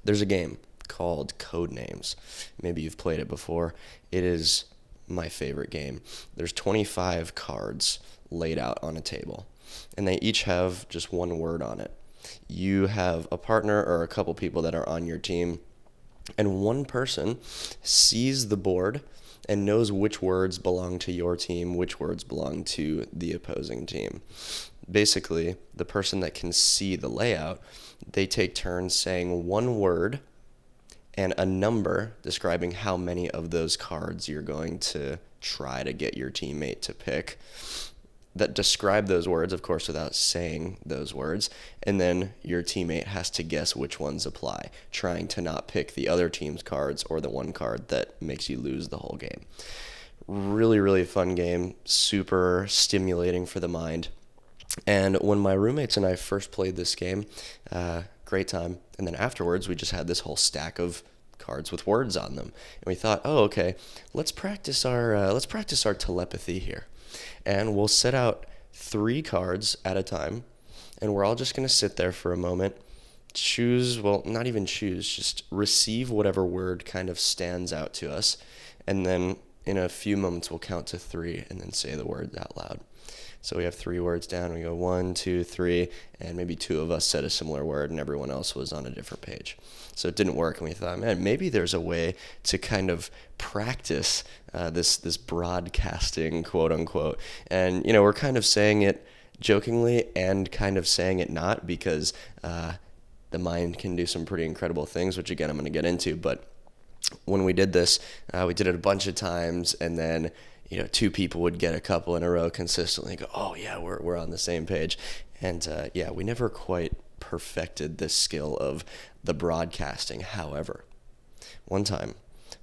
There's a game called Code Names. Maybe you've played it before. It is my favorite game. There's 25 cards laid out on a table, and they each have just one word on it. You have a partner or a couple people that are on your team, and one person sees the board and knows which words belong to your team, which words belong to the opposing team. Basically, the person that can see the layout, they take turns saying one word and a number describing how many of those cards you're going to try to get your teammate to pick that describe those words, of course, without saying those words, and then your teammate has to guess which ones apply, trying to not pick the other team's cards or the one card that makes you lose the whole game. Really, really fun game, super stimulating for the mind. And when my roommates and I first played this game, great time. And then afterwards, we just had this whole stack of cards with words on them, and we thought, oh, okay, let's practice our telepathy here, and we'll set out 3 cards at a time, and we're all just gonna sit there for a moment, choose, well, not even choose, just receive whatever word kind of stands out to us, and then in a few moments we'll count to 3 and then say the word out loud. So we have 3 words down. We go 1, 2, 3, and maybe 2 of us said a similar word, and everyone else was on a different page. So it didn't work, and we thought, man, maybe there's a way to kind of practice this broadcasting, quote unquote. And we're kind of saying it jokingly and kind of saying it not, because the mind can do some pretty incredible things, which again I'm going to get into. But when we did this, we did it a bunch of times, and then 2 people would get a couple in a row consistently and go, oh yeah, we're on the same page. And yeah, we never quite perfected this skill of the broadcasting. However, one time,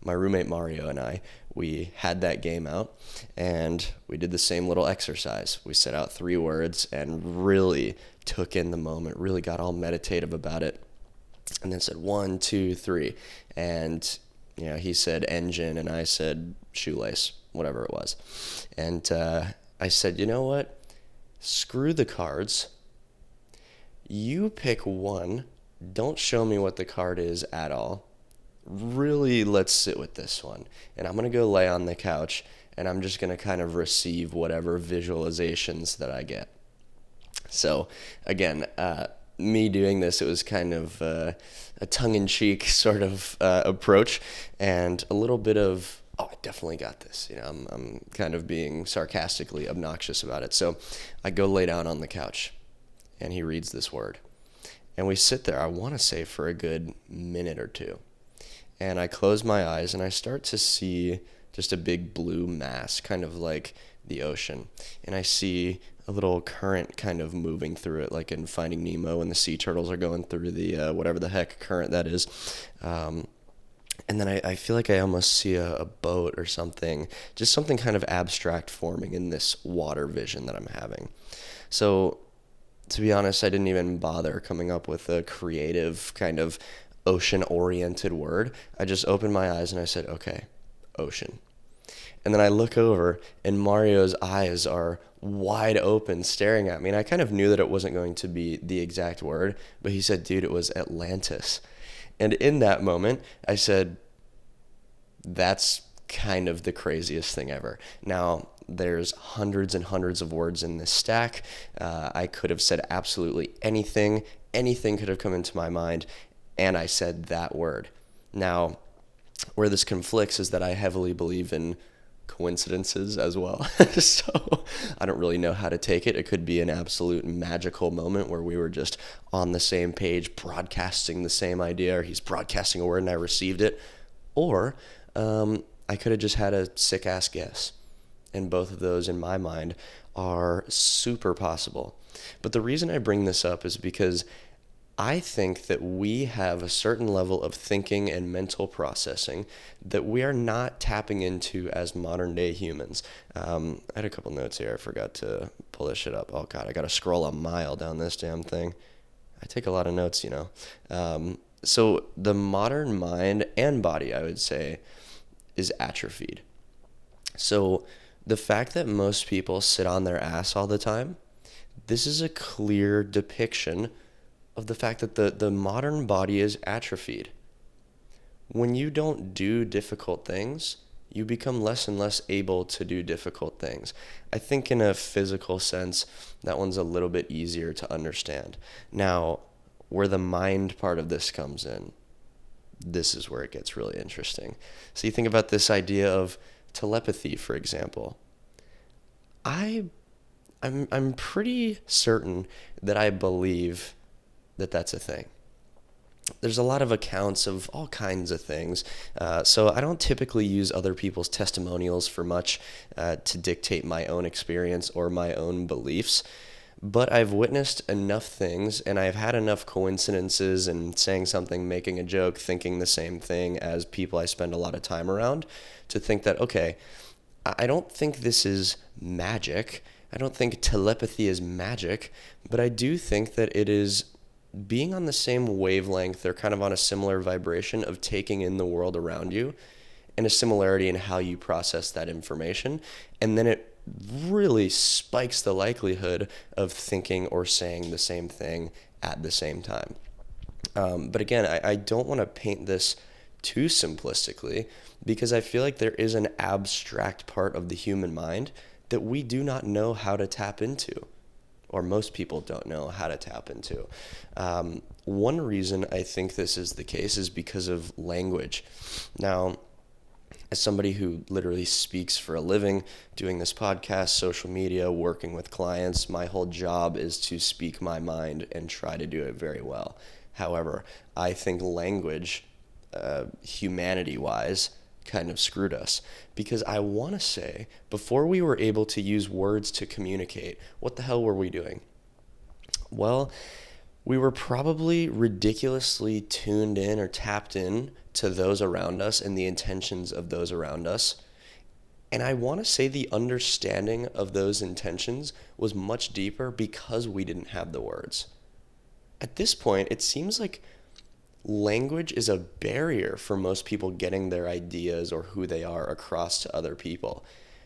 my roommate Mario and I, we had that game out, and we did the same little exercise. We set out 3 words and really took in the moment, really got all meditative about it, and then said 1, 2, 3. And he said engine, and I said shoelace, whatever it was. And I said, you know what? Screw the cards. You pick one. Don't show me what the card is at all. Really, let's sit with this one. And I'm going to go lay on the couch, and I'm just going to kind of receive whatever visualizations that I get. So, again, me doing this, it was kind of a tongue-in-cheek sort of approach, and a little bit of, oh, I definitely got this. I'm kind of being sarcastically obnoxious about it. So I go lay down on the couch, and he reads this word. And we sit there, I want to say, for a good minute or 2. And I close my eyes, and I start to see just a big blue mass, kind of like the ocean. And I see a little current kind of moving through it, like in Finding Nemo when the sea turtles are going through the whatever the heck current that is. And then I feel like I almost see a boat or something, just something kind of abstract forming in this water vision that I'm having. So, to be honest, I didn't even bother coming up with a creative kind of ocean-oriented word. I just opened my eyes and I said, okay, ocean. And then I look over, and Mario's eyes are wide open, staring at me. And I kind of knew that it wasn't going to be the exact word, but he said, dude, it was Atlantis. And in that moment, I said, that's kind of the craziest thing ever. Now, there's hundreds and hundreds of words in this stack. I could have said absolutely anything. Anything could have come into my mind, and I said that word. Now, where this conflicts is that I heavily believe in coincidences as well. So I don't really know how to take it. It could be an absolute magical moment where we were just on the same page, broadcasting the same idea, or he's broadcasting a word and I received it. Or I could have just had a sick-ass guess. And both of those, in my mind, are super possible. But the reason I bring this up is because I think that we have a certain level of thinking and mental processing that we are not tapping into as modern day humans. I had a couple notes here. I forgot to pull this shit up. Oh God, I got to scroll a mile down this damn thing. I take a lot of notes, So the modern mind and body, I would say, is atrophied. So the fact that most people sit on their ass all the time, this is a clear depiction of the fact that the modern body is atrophied. When you don't do difficult things, you become less and less able to do difficult things. I think in a physical sense, that one's a little bit easier to understand. Now, where the mind part of this comes in, this is where it gets really interesting. So you think about this idea of telepathy, for example. I'm pretty certain that I believe that that's a thing. There's a lot of accounts of all kinds of things. So I don't typically use other people's testimonials for much to dictate my own experience or my own beliefs. But I've witnessed enough things and I've had enough coincidences and saying something, making a joke, thinking the same thing as people I spend a lot of time around to think that, okay, I don't think this is magic. I don't think telepathy is magic, but I do think that it is being on the same wavelength or kind of on a similar vibration of taking in the world around you and a similarity in how you process that information. And then it really spikes the likelihood of thinking or saying the same thing at the same time. But again, I don't want to paint this too simplistically because I feel like there is an abstract part of the human mind that we do not know how to tap into, or most people don't know how to tap into. One reason I think this is the case is because of language. Now, as somebody who literally speaks for a living, doing this podcast, social media, working with clients, my whole job is to speak my mind and try to do it very well. However, I think language, humanity-wise, kind of screwed us because I want to say before we were able to use words to communicate, what the hell were we doing? Well, we were probably ridiculously tuned in or tapped in to those around us and the intentions of those around us. And I want to say the understanding of those intentions was much deeper because we didn't have the words. At this point, it seems like language is a barrier for most people getting their ideas or who they are across to other people.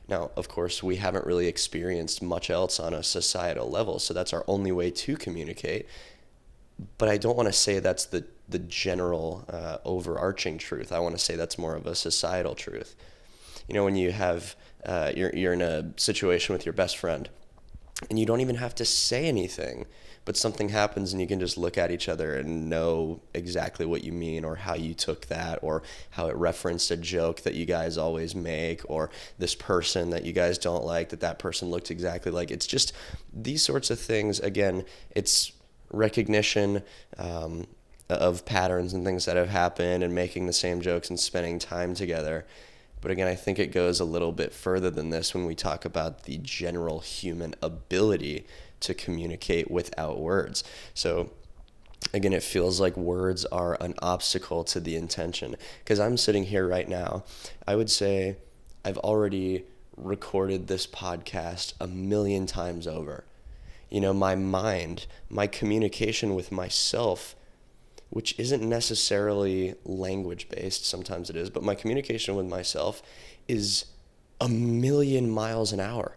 Now, of course, we haven't really experienced much else on a societal level, so that's our only way to communicate. But I don't want to say that's the general overarching truth. I want to say that's more of a societal truth. You know, when you have you're in a situation with your best friend, and you don't even have to say anything, but something happens and you can just look at each other and know exactly what you mean or how you took that or how it referenced a joke that you guys always make or this person that you guys don't like, that person looked exactly like. It's just these sorts of things. Again, it's recognition of patterns and things that have happened and making the same jokes and spending time together. But again, I think it goes a little bit further than this when we talk about the general human ability to communicate without words. So again, it feels like words are an obstacle to the intention. Because I'm sitting here right now, I would say I've already recorded this podcast 1,000,000 times over. You know, my mind, my communication with myself, which isn't necessarily language-based, sometimes it is, but my communication with myself is 1,000,000 miles an hour.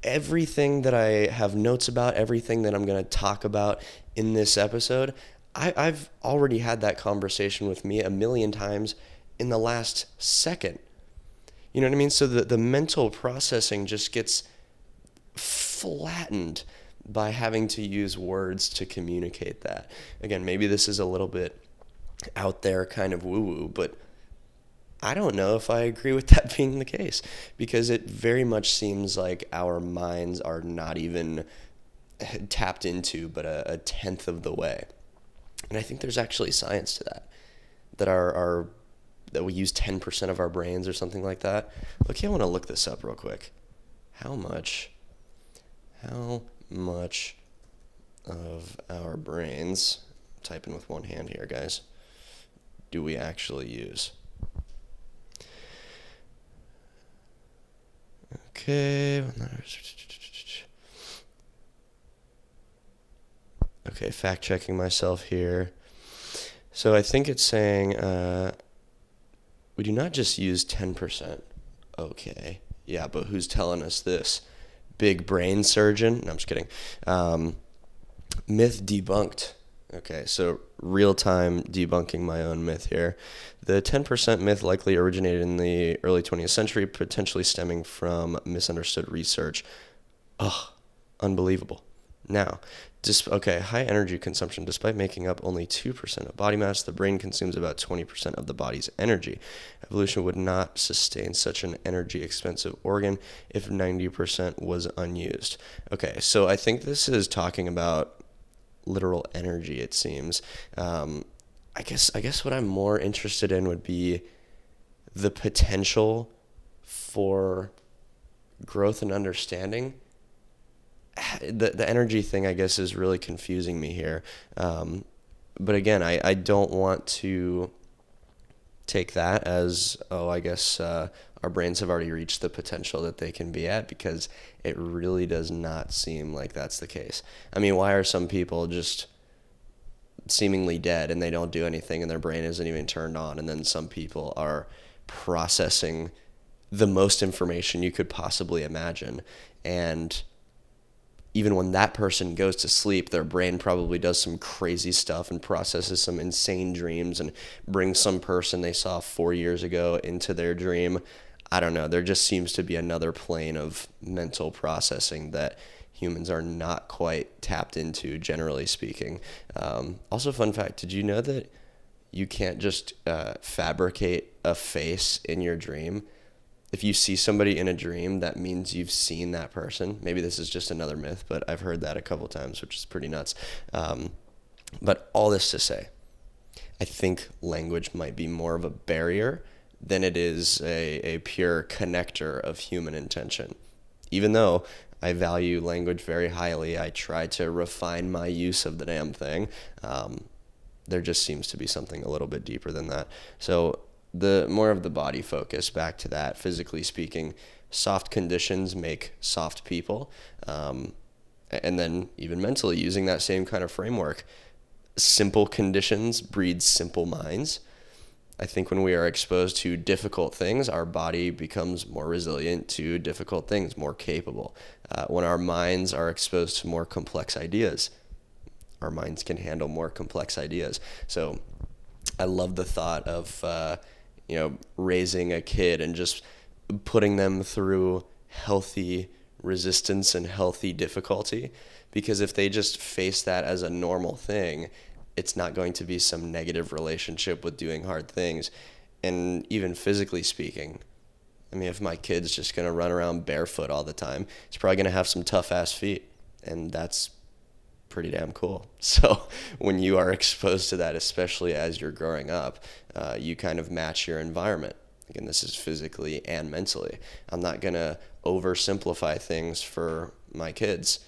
Everything that I have notes about, everything that I'm going to talk about in this episode, I've already had that conversation with me 1,000,000 times in the last second. You know what I mean? So the mental processing just gets flattened by having to use words to communicate that. Again, maybe this is a little bit out there, kind of woo-woo, but I don't know if I agree with that being the case because it very much seems like our minds are not even tapped into but a tenth of the way. And I think there's actually science to that, that we use 10% of our brains or something like that. Okay, I want to look this up real quick. How much of our brains, I'm typing with one hand here, guys, do we actually use? Okay, fact checking myself here. So I think it's saying we do not just use 10%. Okay, yeah, but who's telling us this? Big brain surgeon? No, I'm just kidding. Myth debunked. Okay, so real time debunking my own myth here. The 10% myth likely originated in the early 20th century, potentially stemming from misunderstood research. Ugh, unbelievable. Now, okay, high energy consumption. Despite making up only 2% of body mass, the brain consumes about 20% of the body's energy. Evolution would not sustain such an energy expensive organ if 90% was unused. Okay, so I think this is talking about literal energy, it seems. I guess what I'm more interested in would be the potential for growth and understanding. The energy thing, I guess, is really confusing me here. But again, I don't want to take that as, oh, I guess our brains have already reached the potential that they can be at, because it really does not seem like that's the case. I mean, why are some people just seemingly dead and they don't do anything and their brain isn't even turned on, and then some people are processing the most information you could possibly imagine, and even when that person goes to sleep, their brain probably does some crazy stuff and processes some insane dreams and brings some person they saw 4 years ago into their dream. I don't know. There just seems to be another plane of mental processing that humans are not quite tapped into, generally speaking. Also, fun fact, did you know that you can't just fabricate a face in your dream? If you see somebody in a dream, that means you've seen that person. Maybe this is just another myth, but I've heard that a couple times, which is pretty nuts. But all this to say, I think language might be more of a barrier than it is a pure connector of human intention. Even though I value language very highly, I try to refine my use of the damn thing. There just seems to be something a little bit deeper than that. So the more of the body focus, back to that, physically speaking, soft conditions make soft people. And then even mentally, using that same kind of framework, simple conditions breed simple minds. I think when we are exposed to difficult things, our body becomes more resilient to difficult things, more capable. When our minds are exposed to more complex ideas, our minds can handle more complex ideas. So I love the thought of raising a kid and just putting them through healthy resistance and healthy difficulty, because if they just face that as a normal thing, it's not going to be some negative relationship with doing hard things. And even physically speaking, I mean, if my kid's just going to run around barefoot all the time, he's probably going to have some tough ass feet, and that's pretty damn cool. So when you are exposed to that, especially as you're growing up, you kind of match your environment. Again, this is physically and mentally. I'm not going to oversimplify things for my kids.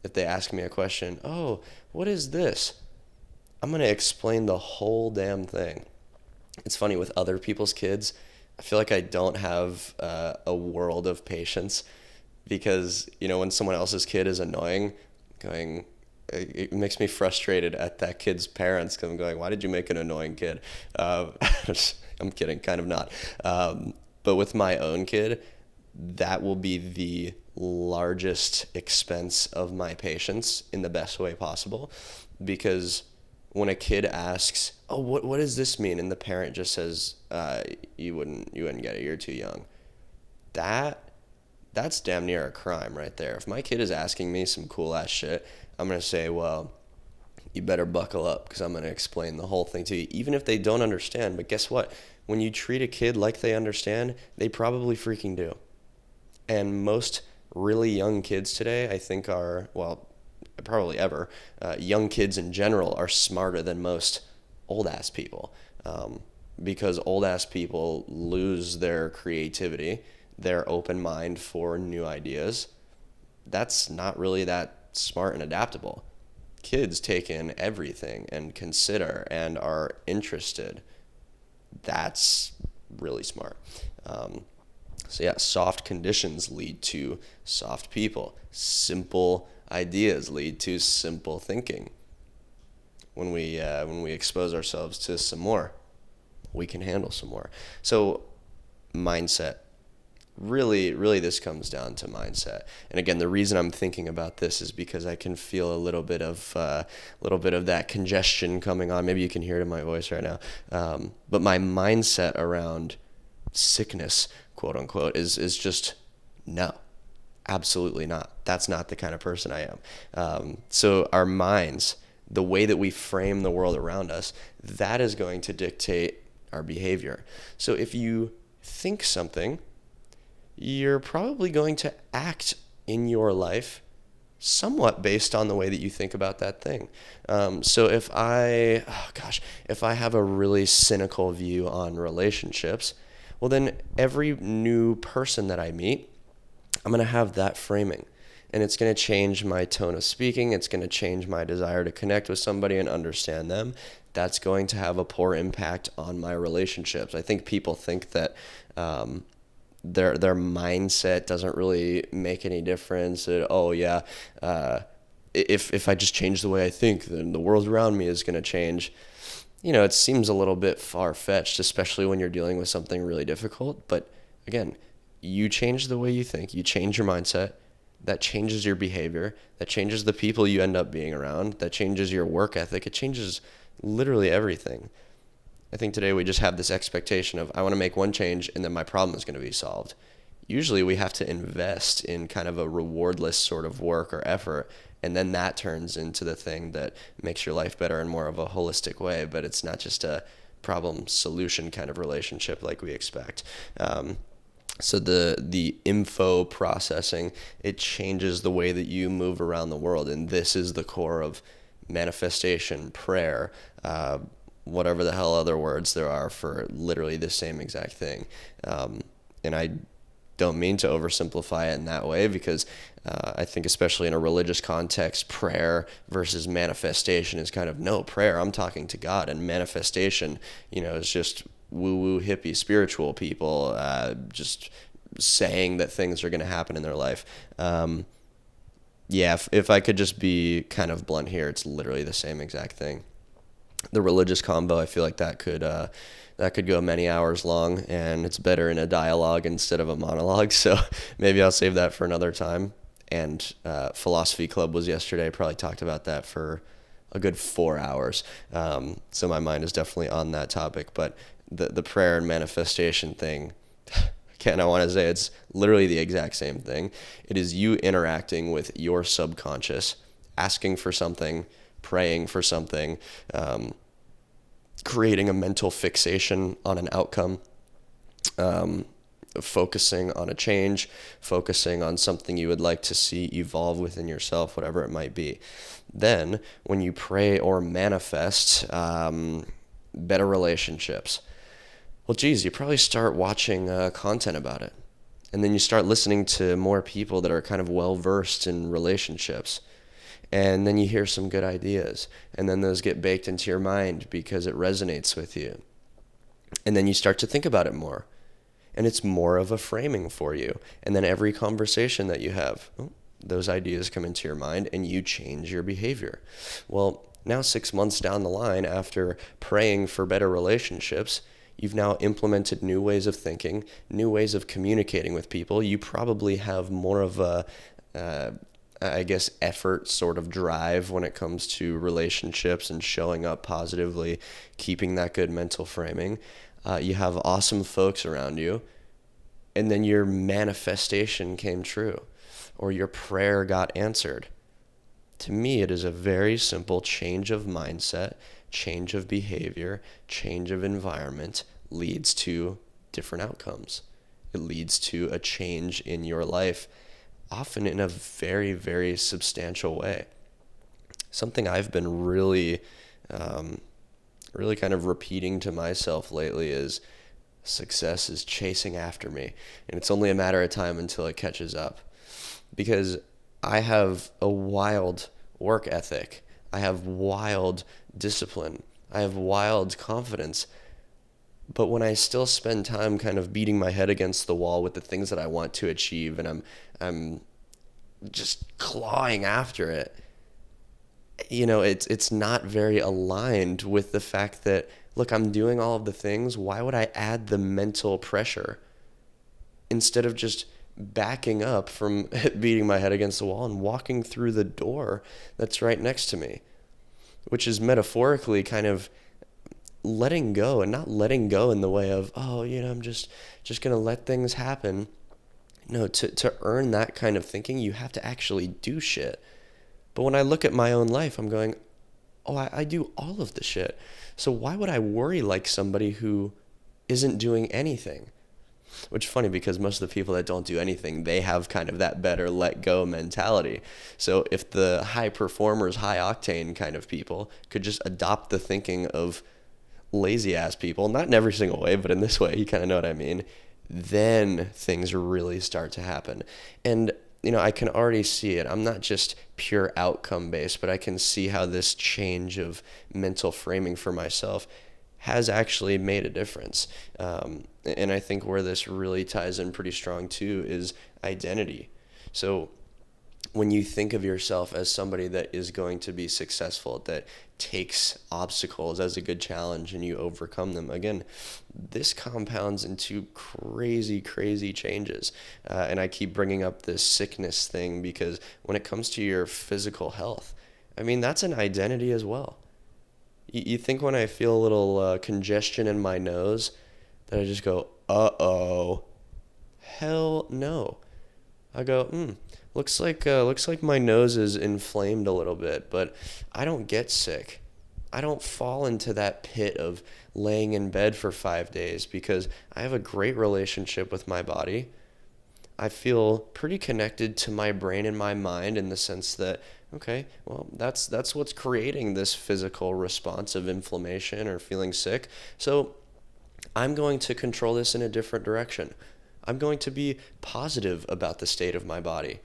If they ask me a question, oh, what is this? I'm going to explain the whole damn thing. It's funny, with other people's kids, I feel like I don't have a world of patience, because, when someone else's kid is annoying, it makes me frustrated at that kid's parents, because I'm going, why did you make an annoying kid? I'm kidding, kind of not. But with my own kid, that will be the largest expense of my patience in the best way possible, because when a kid asks, oh, what does this mean? And the parent just says, you wouldn't get it, you're too young. That's damn near a crime right there. If my kid is asking me some cool ass shit, I'm going to say, well, you better buckle up, because I'm going to explain the whole thing to you, even if they don't understand. But guess what? When you treat a kid like they understand, they probably freaking do. And most really young kids today, I think, are, well, probably ever, young kids in general are smarter than most old-ass people, because old-ass people lose their creativity, their open mind for new ideas. That's not really that smart and adaptable. Kids take in everything and consider and are interested. That's really smart. So yeah, soft conditions lead to soft people. Simple ideas lead to simple thinking. When we expose ourselves to some more, we can handle some more. So mindset, really this comes down to mindset. And again, the reason I'm thinking about this is because I can feel a little bit of that congestion coming on. Maybe you can hear it in my voice right now. But my mindset around sickness, quote unquote, is just no. Absolutely not. That's not the kind of person I am. So our minds, the way that we frame the world around us, that is going to dictate our behavior. So if you think something, you're probably going to act in your life somewhat based on the way that you think about that thing. So if I have a really cynical view on relationships, well, then every new person that I meet, I'm going to have that framing. And it's going to change my tone of speaking. It's going to change my desire to connect with somebody and understand them. That's going to have a poor impact on my relationships. I think people think that their mindset doesn't really make any difference. That, oh yeah, if I just change the way I think, then the world around me is going to change. It seems a little bit far-fetched, especially when you're dealing with something really difficult. But again, you change the way you think, you change your mindset, that changes your behavior, that changes the people you end up being around, that changes your work ethic, it changes literally everything. I think today we just have this expectation of, I want to make one change and then my problem is going to be solved. Usually we have to invest in kind of a rewardless sort of work or effort, and then that turns into the thing that makes your life better in more of a holistic way, but it's not just a problem-solution kind of relationship like we expect. So the info processing, it changes the way that you move around the world, and this is the core of manifestation, prayer, whatever the hell other words there are for literally the same exact thing. And I don't mean to oversimplify it in that way, because I think especially in a religious context, prayer versus manifestation is kind of, no, prayer, I'm talking to God, and manifestation, is just woo-woo hippie spiritual people just saying that things are going to happen in their life. If I could just be kind of blunt here, it's literally the same exact thing. The religious combo, I feel like that could go many hours long, and it's better in a dialogue instead of a monologue, so maybe I'll save that for another time. And Philosophy Club was yesterday, probably talked about that for a good 4 hours, so my mind is definitely on that topic. But the prayer and manifestation thing, again, I want to say it's literally the exact same thing. It is you interacting with your subconscious, asking for something, praying for something, creating a mental fixation on an outcome, focusing on a change, focusing on something you would like to see evolve within yourself, whatever it might be. Then, when you pray or manifest better relationships, well, geez, you probably start watching content about it. And then you start listening to more people that are kind of well-versed in relationships. And then you hear some good ideas. And then those get baked into your mind because it resonates with you. And then you start to think about it more. And it's more of a framing for you. And then every conversation that you have, those ideas come into your mind and you change your behavior. Well, now 6 months down the line, after praying for better relationships, you've now implemented new ways of thinking, new ways of communicating with people. You probably have more of a, effort sort of drive when it comes to relationships and showing up positively, keeping that good mental framing. You have awesome folks around you, and then your manifestation came true, or your prayer got answered. To me, it is a very simple change of mindset, change of behavior, change of environment leads to different outcomes. It leads to a change in your life, often in a very, very substantial way. Something I've been really kind of repeating to myself lately is success is chasing after me, and it's only a matter of time until it catches up. Because I have a wild work ethic. I have wild discipline. I have wild confidence. But when I still spend time kind of beating my head against the wall with the things that I want to achieve, and I'm just clawing after it, it's not very aligned with the fact that, look, I'm doing all of the things. Why would I add the mental pressure? instead of just backing up from beating my head against the wall and walking through the door that's right next to me, which is metaphorically kind of letting go, and not letting go in the way of, oh, I'm just going to let things happen. No, to earn that kind of thinking, you have to actually do shit. But when I look at my own life, I'm going, oh, I do all of the shit. So why would I worry like somebody who isn't doing anything? Which is funny, because most of the people that don't do anything, they have kind of that better let go mentality. So if the high performers, high octane kind of people could just adopt the thinking of lazy ass people, not in every single way, but in this way, you kind of know what I mean, then things really start to happen. And I can already see it. I'm not just pure outcome based, but I can see how this change of mental framing for myself has actually made a difference. And I think where this really ties in pretty strong too is identity. So when you think of yourself as somebody that is going to be successful, that takes obstacles as a good challenge and you overcome them, again, this compounds into crazy, crazy changes. And I keep bringing up this sickness thing because when it comes to your physical health, I mean, that's an identity as well. You think when I feel a little congestion in my nose that I just go, uh-oh? Hell no. I go, looks like my nose is inflamed a little bit, but I don't get sick. I don't fall into that pit of laying in bed for 5 days because I have a great relationship with my body. I feel pretty connected to my brain and my mind in the sense that, okay, well, that's what's creating this physical response of inflammation or feeling sick. So I'm going to control this in a different direction. I'm going to be positive about the state of my body.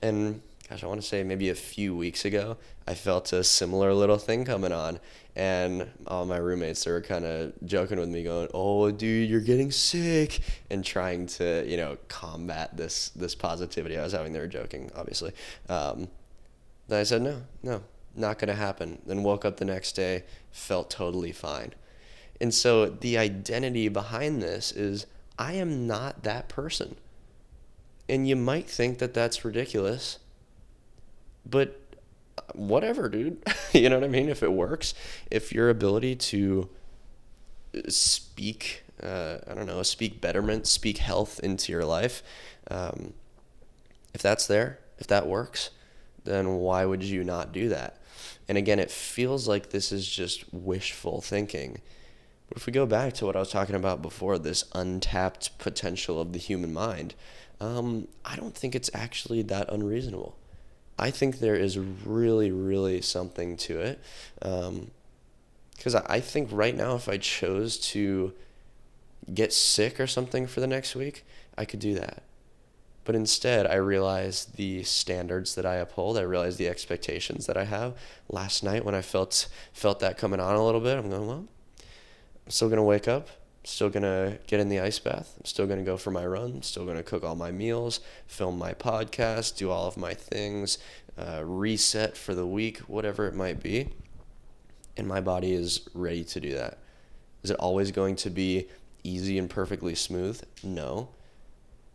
And gosh, I want to say maybe a few weeks ago, I felt a similar little thing coming on. And all my roommates, they were kind of joking with me going, oh, dude, you're getting sick, and trying to, combat this positivity I was having. They were joking, obviously. Then I said, no, not going to happen. Then woke up the next day, felt totally fine. And so the identity behind this is I am not that person. And you might think that that's ridiculous, but whatever, dude. You know what I mean? If it works, if your ability to speak, speak betterment, speak health into your life, if that's there, if that works, then why would you not do that? And again, it feels like this is just wishful thinking. But if we go back to what I was talking about before, this untapped potential of the human mind, I don't think it's actually that unreasonable. I think there is really, really something to it. Because I think right now, if I chose to get sick or something for the next week, I could do that. But instead, I realized the standards that I uphold. I realized the expectations that I have. Last night, when I felt that coming on a little bit, I'm going, well, I'm still going to wake up. I'm still going to get in the ice bath. I'm still going to go for my run. I'm still going to cook all my meals, film my podcast, do all of my things, reset for the week, whatever it might be. And my body is ready to do that. Is it always going to be easy and perfectly smooth? No.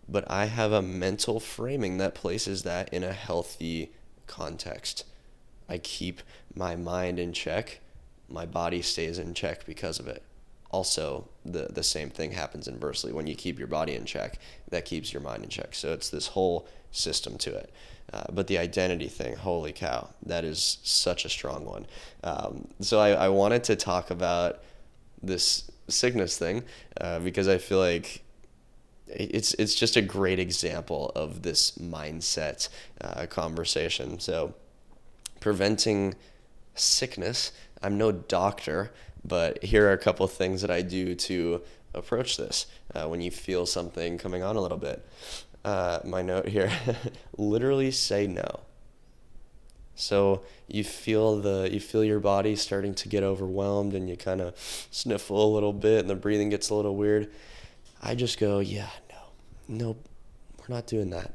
But I have a mental framing that places that in a healthy context. I keep my mind in check. My body stays in check because of it. Also, the same thing happens inversely. When you keep your body in check, that keeps your mind in check. So it's this whole system to it. But the identity thing, holy cow, that is such a strong one. So I wanted to talk about this sickness thing because I feel like it's just a great example of this mindset conversation. So preventing sickness, I'm no doctor, but here are a couple of things that I do to approach this when you feel something coming on a little bit. My note here, literally say no. So you feel your body starting to get overwhelmed and you kind of sniffle a little bit and the breathing gets a little weird. I just go, no, we're not doing that.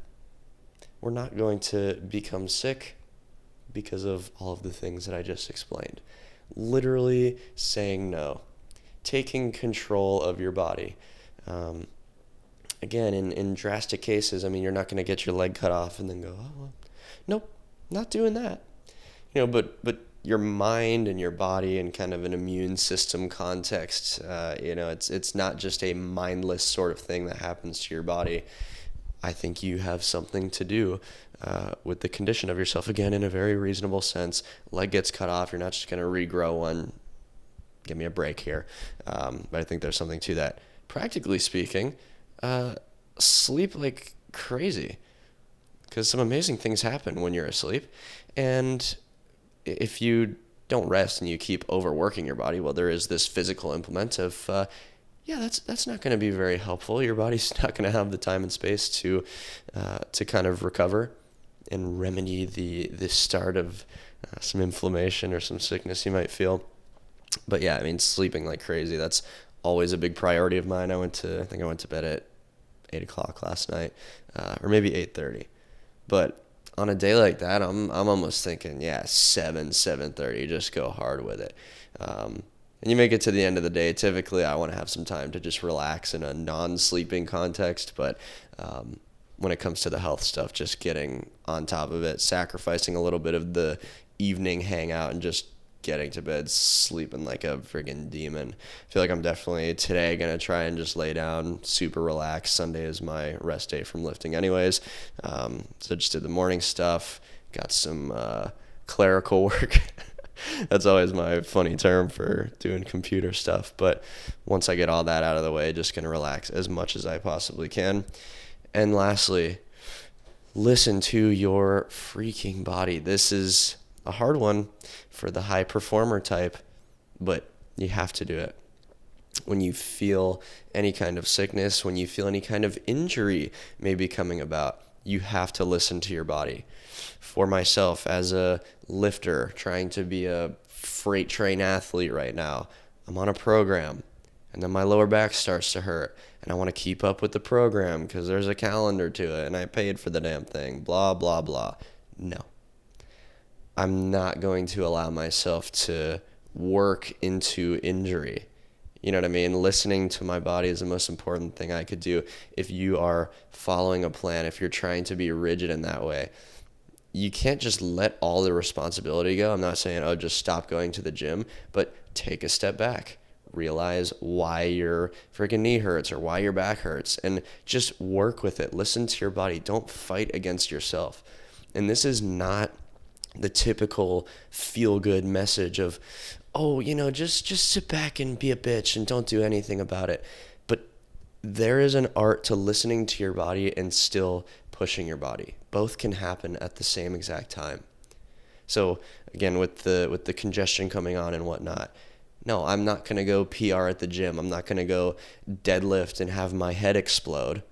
We're not going to become sick because of all of the things that I just explained. Literally saying no, taking control of your body. again, in drastic cases, I mean, you're not going to get your leg cut off and then go, oh, well, nope, not doing that. But your mind and your body and kind of an immune system context, it's not just a mindless sort of thing that happens to your body. I think you have something to do with the condition of yourself, again, in a very reasonable sense. Leg gets cut off, you're not just going to regrow one. Give me a break here. But I think there's something to that. Practically speaking, sleep like crazy, because some amazing things happen when you're asleep. And if you don't rest and you keep overworking your body, well, there is this physical implement of, that's not going to be very helpful. Your body's not going to have the time and space to kind of recover and remedy the start of some inflammation or some sickness you might feel. But yeah, I mean, sleeping like crazy, that's always a big priority of mine. I think I went to bed at 8 o'clock last night, or maybe 8:30. But on a day like that, I'm almost thinking, 7:30, just go hard with it. And you make it to the end of the day. Typically, I want to have some time to just relax in a non-sleeping context. But when it comes to the health stuff, just getting on top of it, sacrificing a little bit of the evening hangout and just getting to bed sleeping like a friggin' demon. I feel like I'm definitely today going to try and just lay down, super relaxed. Sunday is my rest day from lifting anyways. So just did the morning stuff, got some clerical work. That's always my funny term for doing computer stuff. But once I get all that out of the way, just going to relax as much as I possibly can. And lastly, listen to your freaking body. This is a hard one for the high performer type, but you have to do it. When you feel any kind of sickness, when you feel any kind of injury maybe coming about, you have to listen to your body. For myself, as a lifter trying to be a freight train athlete right now, I'm on a program, and then my lower back starts to hurt, and I want to keep up with the program because there's a calendar to it, and I paid for the damn thing, blah, blah, blah. No. I'm not going to allow myself to work into injury. You know what I mean? Listening to my body is the most important thing I could do. If you are following a plan, if you're trying to be rigid in that way, you can't just let all the responsibility go. I'm not saying, just stop going to the gym, but take a step back. Realize why your freaking knee hurts or why your back hurts, and just work with it. Listen to your body. Don't fight against yourself. And this is not the typical feel-good message of, just sit back and be a bitch and don't do anything about it. But there is an art to listening to your body and still pushing your body. Both can happen at the same exact time. So again, with the congestion coming on and whatnot, no, I'm not going to go PR at the gym. I'm not going to go deadlift and have my head explode.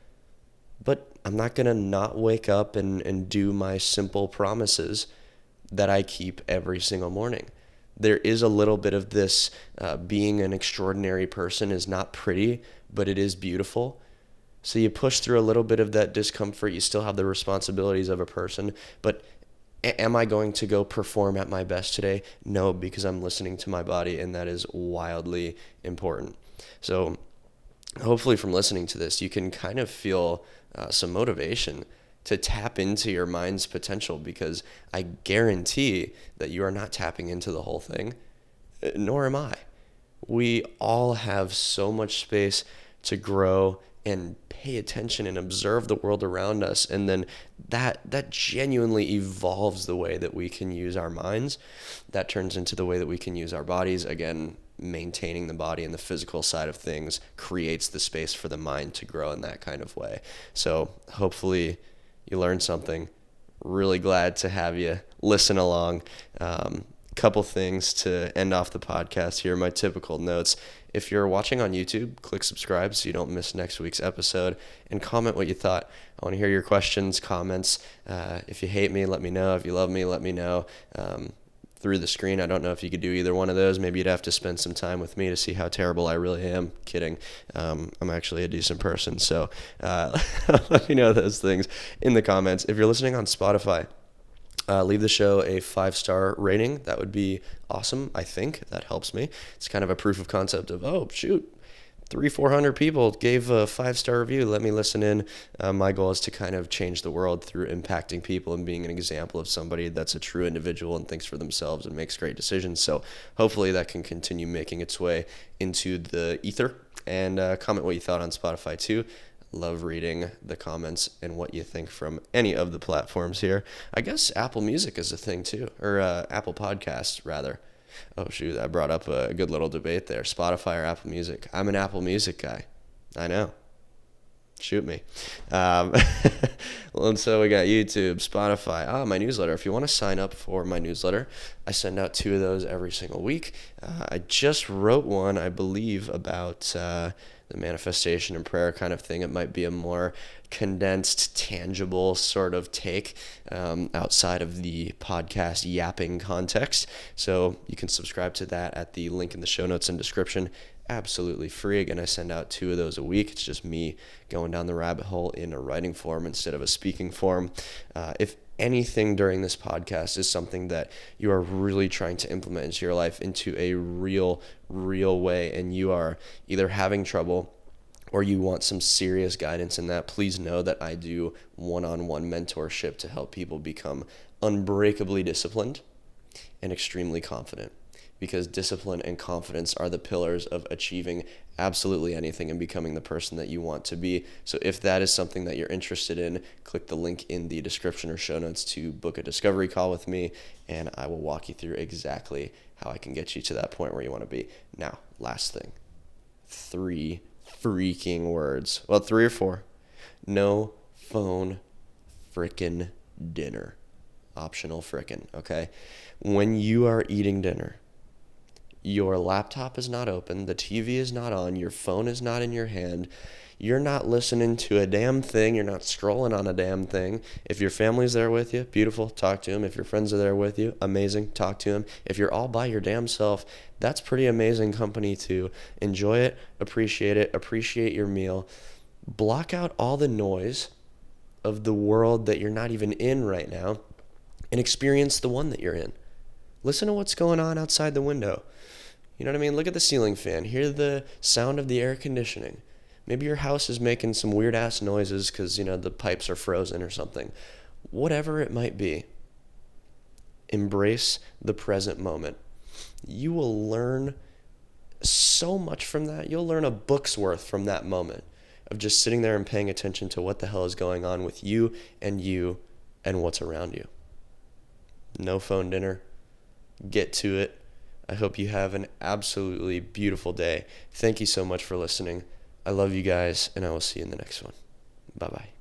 But I'm not going to not wake up and do my simple promises that I keep every single morning. There is a little bit of this, being an extraordinary person is not pretty, but it is beautiful. So you push through a little bit of that discomfort. You still have the responsibilities of a person, but am I going to go perform at my best today? No, because I'm listening to my body, and that is wildly important. So hopefully from listening to this, you can kind of feel some motivation to tap into your mind's potential, because I guarantee that you are not tapping into the whole thing, nor am I. We all have so much space to grow and pay attention and observe the world around us, and then that genuinely evolves the way that we can use our minds. That turns into the way that we can use our bodies. Again, maintaining the body and the physical side of things creates the space for the mind to grow in that kind of way. So hopefully you learned something. Really glad to have you listen along. Couple things to end off the podcast here. My typical notes. If you're watching on YouTube, click subscribe so you don't miss next week's episode, and comment what you thought. I want to hear your questions, comments. If you hate me, let me know. If you love me, let me know. Through the screen, I don't know if you could do either one of those. Maybe you'd have to spend some time with me to see how terrible I really am. Kidding. I'm actually a decent person. So let me know those things in the comments. If you're listening on Spotify, leave the show a 5-star rating. That would be awesome. I think that helps me. It's kind of a proof of concept of, 3 400 people gave a 5-star review. Let me listen in. My goal is to kind of change the world through impacting people and being an example of somebody that's a true individual and thinks for themselves and makes great decisions. So hopefully that can continue making its way into the ether. And comment what you thought on Spotify too. Love reading the comments and what you think from any of the platforms here. I guess Apple Music is a thing too, or Apple Podcasts rather. Oh shoot, I brought up a good little debate there. Spotify or Apple Music? I'm an Apple Music guy. I know. Shoot me. Well, and so we got YouTube, Spotify, my newsletter. If you want to sign up for my newsletter, I send out 2 of those every single week. I just wrote one, I believe, about the manifestation and prayer kind of thing. It might be a more condensed, tangible sort of take outside of the podcast yapping context. So you can subscribe to that at the link in the show notes and description. Absolutely free. Again, I send out 2 of those a week. It's just me going down the rabbit hole in a writing form instead of a speaking form. If anything during this podcast is something that you are really trying to implement into your life into a real way, and you are either having trouble or you want some serious guidance in that, please know that I do one-on-one mentorship to help people become unbreakably disciplined and extremely confident. Because discipline and confidence are the pillars of achieving absolutely anything and becoming the person that you want to be. So if that is something that you're interested in, click the link in the description or show notes to book a discovery call with me, and I will walk you through exactly how I can get you to that point where you want to be. Now, last thing. 3 freaking words. Well, 3 or 4. No phone frickin' dinner. Optional frickin', okay? When you are eating dinner, your laptop is not open, the TV is not on, your phone is not in your hand, you're not listening to a damn thing, you're not scrolling on a damn thing. If your family's there with you, beautiful, talk to them. If your friends are there with you, amazing, talk to them. If you're all by your damn self, that's pretty amazing company too. Enjoy it, appreciate your meal. Block out all the noise of the world that you're not even in right now and experience the one that you're in. Listen to what's going on outside the window. You know what I mean? Look at the ceiling fan. Hear the sound of the air conditioning. Maybe your house is making some weird-ass noises because, the pipes are frozen or something. Whatever it might be, embrace the present moment. You will learn so much from that. You'll learn a book's worth from that moment of just sitting there and paying attention to what the hell is going on with you and what's around you. No phone dinner. Get to it. I hope you have an absolutely beautiful day. Thank you so much for listening. I love you guys, and I will see you in the next one. Bye-bye.